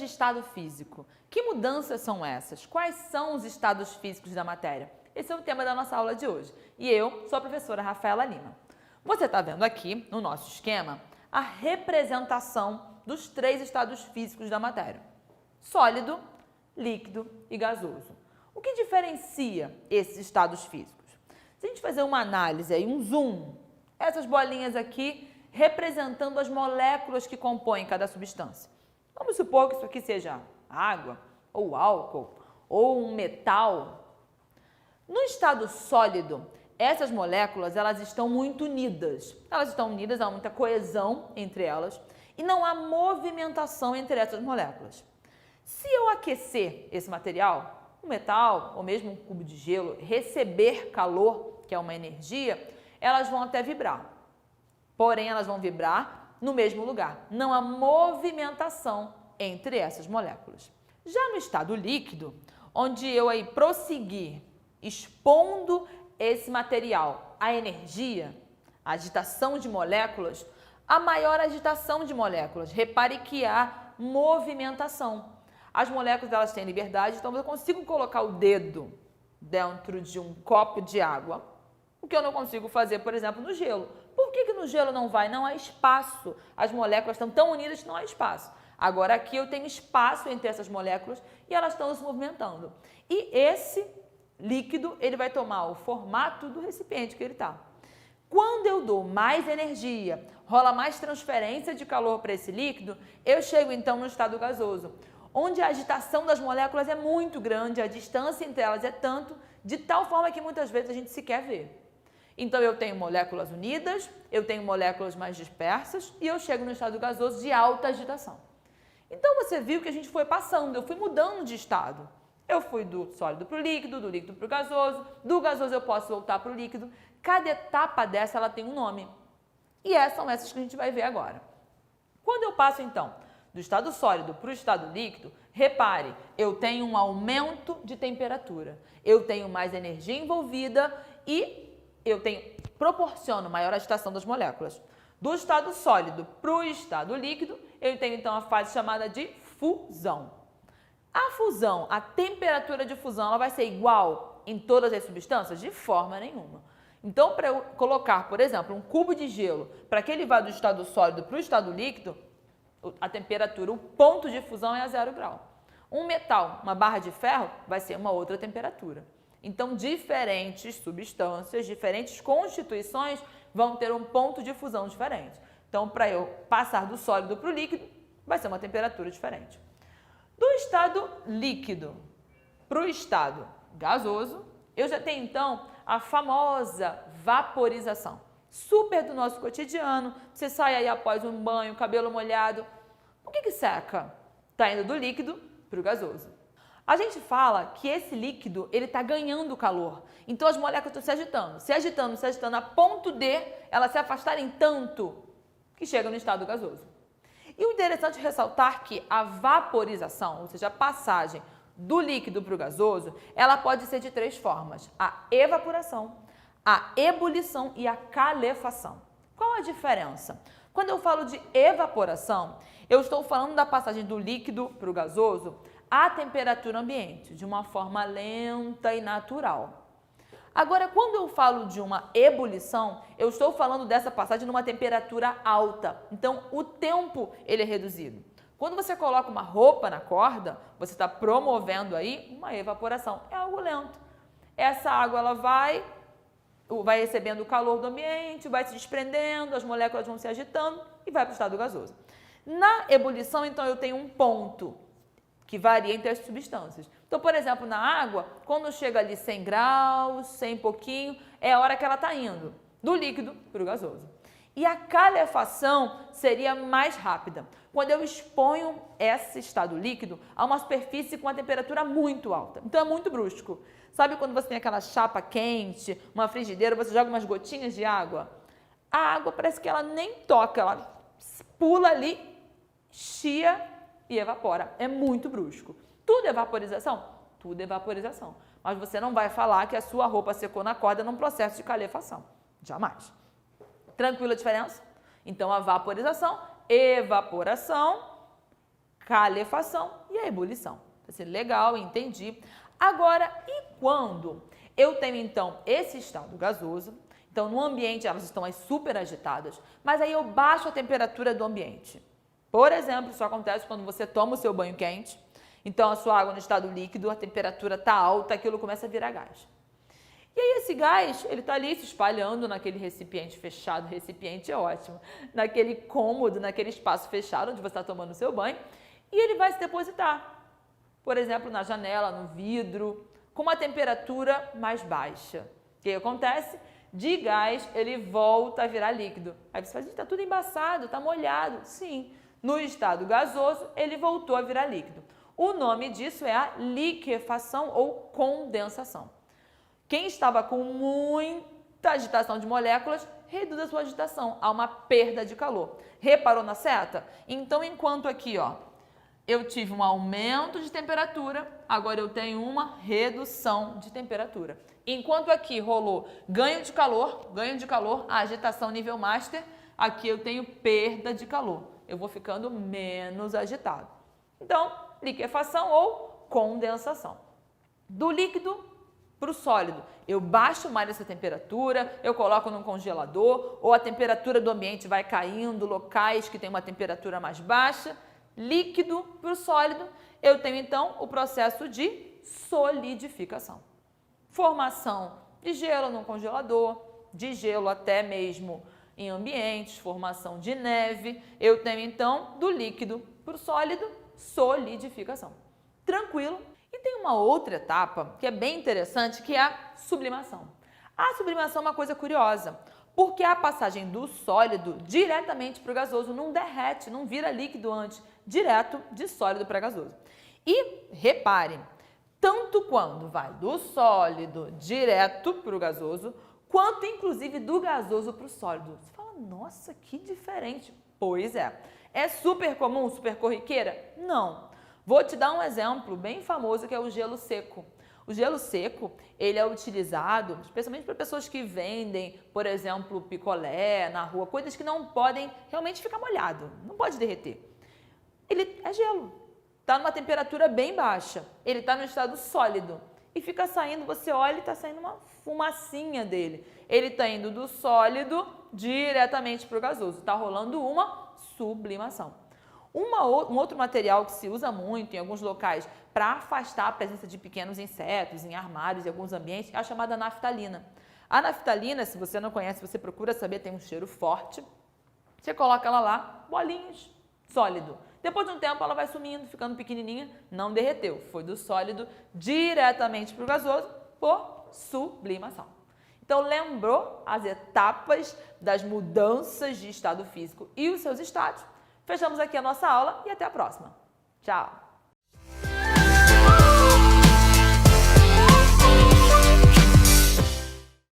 de estado físico. Que mudanças são essas? Quais são os estados físicos da matéria? Esse é o tema da nossa aula de hoje. E eu sou a professora Rafaela Lima. Você está vendo aqui, no nosso esquema, a representação dos três estados físicos da matéria: sólido, líquido e gasoso. O que diferencia esses estados físicos? Se a gente fazer uma análise aí, um zoom, essas bolinhas aqui representando as moléculas que compõem cada substância. Vamos supor que isso aqui seja água, ou álcool, ou um metal. No estado sólido, essas moléculas elas estão muito unidas. Elas estão unidas, há muita coesão entre elas e não há movimentação entre essas moléculas. Se eu aquecer esse material, um metal ou mesmo um cubo de gelo, receber calor, que é uma energia, elas vão até vibrar. Porém, elas vão vibrar no mesmo lugar. Não há movimentação entre essas moléculas. Já no estado líquido, onde eu aí prosseguir expondo esse material à energia, a agitação de moléculas, a maior agitação de moléculas. Repare que há movimentação. As moléculas elas têm liberdade, então eu consigo colocar o dedo dentro de um copo de água, o que eu não consigo fazer, por exemplo, no gelo. Por que no gelo não vai? Não há espaço. As moléculas estão tão unidas que não há espaço. Agora aqui eu tenho espaço entre essas moléculas e elas estão se movimentando. E esse líquido, ele vai tomar o formato do recipiente que ele está. Quando eu dou mais energia, rola mais transferência de calor para esse líquido, eu chego então no estado gasoso, onde a agitação das moléculas é muito grande, a distância entre elas é tanto, de tal forma que muitas vezes a gente sequer vê. Então eu tenho moléculas unidas, eu tenho moléculas mais dispersas e eu chego no estado gasoso de alta agitação. Então você viu que a gente foi passando, eu fui mudando de estado. Eu fui do sólido para o líquido, do líquido para o gasoso, do gasoso eu posso voltar para o líquido. Cada etapa dessa ela tem um nome. E são essas que a gente vai ver agora. Quando eu passo então do estado sólido para o estado líquido, repare, eu tenho um aumento de temperatura, eu tenho mais energia envolvida e eu proporciono maior agitação das moléculas. Do estado sólido para o estado líquido, eu tenho então a fase chamada de fusão. A fusão, a temperatura de fusão, ela vai ser igual em todas as substâncias? De forma nenhuma. Então, para eu colocar, por exemplo, um cubo de gelo, para que ele vá do estado sólido para o estado líquido, a temperatura, o ponto de fusão é a 0 grau. Um metal, uma barra de ferro, vai ser uma outra temperatura. Então, diferentes substâncias, diferentes constituições vão ter um ponto de fusão diferente. Então, para eu passar do sólido para o líquido, vai ser uma temperatura diferente. Do estado líquido para o estado gasoso, eu já tenho então a famosa vaporização. Super do nosso cotidiano, você sai aí após um banho, cabelo molhado. O que seca? Está indo do líquido para o gasoso. A gente fala que esse líquido ele está ganhando calor, então as moléculas estão se agitando, a ponto de elas se afastarem tanto que chega no estado gasoso. E o interessante é ressaltar que a vaporização, ou seja, a passagem do líquido para o gasoso, ela pode ser de três formas: a evaporação, a ebulição e a calefação. Qual a diferença? Quando eu falo de evaporação, eu estou falando da passagem do líquido para o gasoso à temperatura ambiente, de uma forma lenta e natural. Agora, quando eu falo de uma ebulição, eu estou falando dessa passagem numa temperatura alta. Então, o tempo ele é reduzido. Quando você coloca uma roupa na corda, você está promovendo aí uma evaporação. É algo lento. Essa água ela vai recebendo o calor do ambiente, vai se desprendendo, as moléculas vão se agitando e vai para o estado gasoso. Na ebulição, então, eu tenho um ponto que varia entre as substâncias. Então, por exemplo, na água, quando chega ali 100 graus, 100 e pouquinho, é a hora que ela está indo do líquido para o gasoso. E a calefação seria mais rápida, quando eu exponho esse estado líquido a uma superfície com uma temperatura muito alta. Então, é muito brusco. Sabe quando você tem aquela chapa quente, uma frigideira, você joga umas gotinhas de água? A água parece que ela nem toca, ela pula ali, chia e evapora. É muito brusco. Tudo é vaporização? Tudo é vaporização. Mas você não vai falar que a sua roupa secou na corda num processo de calefação. Jamais. Tranquila a diferença? Então, a vaporização, evaporação, calefação e a ebulição. Vai ser legal, entendi. Agora, e quando eu tenho, então, esse estado gasoso? Então, no ambiente elas estão aí super agitadas, mas aí eu baixo a temperatura do ambiente. Por exemplo, isso acontece quando você toma o seu banho quente, então a sua água no estado líquido, a temperatura está alta, aquilo começa a virar gás. E aí esse gás, ele está ali se espalhando naquele recipiente fechado, recipiente é ótimo, naquele cômodo, naquele espaço fechado onde você está tomando o seu banho, e ele vai se depositar, por exemplo, na janela, no vidro, com uma temperatura mais baixa. O que acontece? De gás, ele volta a virar líquido. Aí você fala, está tudo embaçado, está molhado. Sim, no estado gasoso, ele voltou a virar líquido. O nome disso é a liquefação ou condensação. Quem estava com muita agitação de moléculas, reduz a sua agitação, há uma perda de calor. Reparou na seta? Então, enquanto aqui, ó, eu tive um aumento de temperatura, agora eu tenho uma redução de temperatura. Enquanto aqui rolou ganho de calor, a agitação nível master, aqui eu tenho perda de calor. Eu vou ficando menos agitado. Então, liquefação ou condensação. Do líquido para o sólido, eu baixo mais essa temperatura, eu coloco no congelador, ou a temperatura do ambiente vai caindo, locais que tem uma temperatura mais baixa. Líquido para o sólido, eu tenho então o processo de solidificação. Formação de gelo no congelador, de gelo até mesmo em ambientes, formação de neve. Eu tenho então do líquido para o sólido, solidificação. Tranquilo? E tem uma outra etapa que é bem interessante, que é a sublimação. A sublimação é uma coisa curiosa, porque a passagem do sólido diretamente para o gasoso não derrete, não vira líquido antes, direto de sólido para gasoso. E reparem, tanto quando vai do sólido direto para o gasoso, quanto inclusive do gasoso para o sólido. Você fala, nossa, que diferente. Pois é. É super comum, super corriqueira? Não. Vou te dar um exemplo bem famoso que é o gelo seco. O gelo seco, ele é utilizado especialmente para pessoas que vendem, por exemplo, picolé na rua, coisas que não podem realmente ficar molhado, não pode derreter. Ele é gelo, está numa temperatura bem baixa, ele está no estado sólido e fica saindo, você olha e está saindo uma fumacinha dele. Ele está indo do sólido diretamente para o gasoso, está rolando uma sublimação. Um outro material que se usa muito em alguns locais para afastar a presença de pequenos insetos em armários e alguns ambientes é a chamada naftalina. A naftalina, se você não conhece, você procura saber, tem um cheiro forte. Você coloca ela lá, bolinhos, sólido. Depois de um tempo ela vai sumindo, ficando pequenininha, não derreteu. Foi do sólido diretamente para o gasoso por sublimação. Então, lembrou as etapas das mudanças de estado físico e os seus estados? Fechamos aqui a nossa aula e até a próxima. Tchau!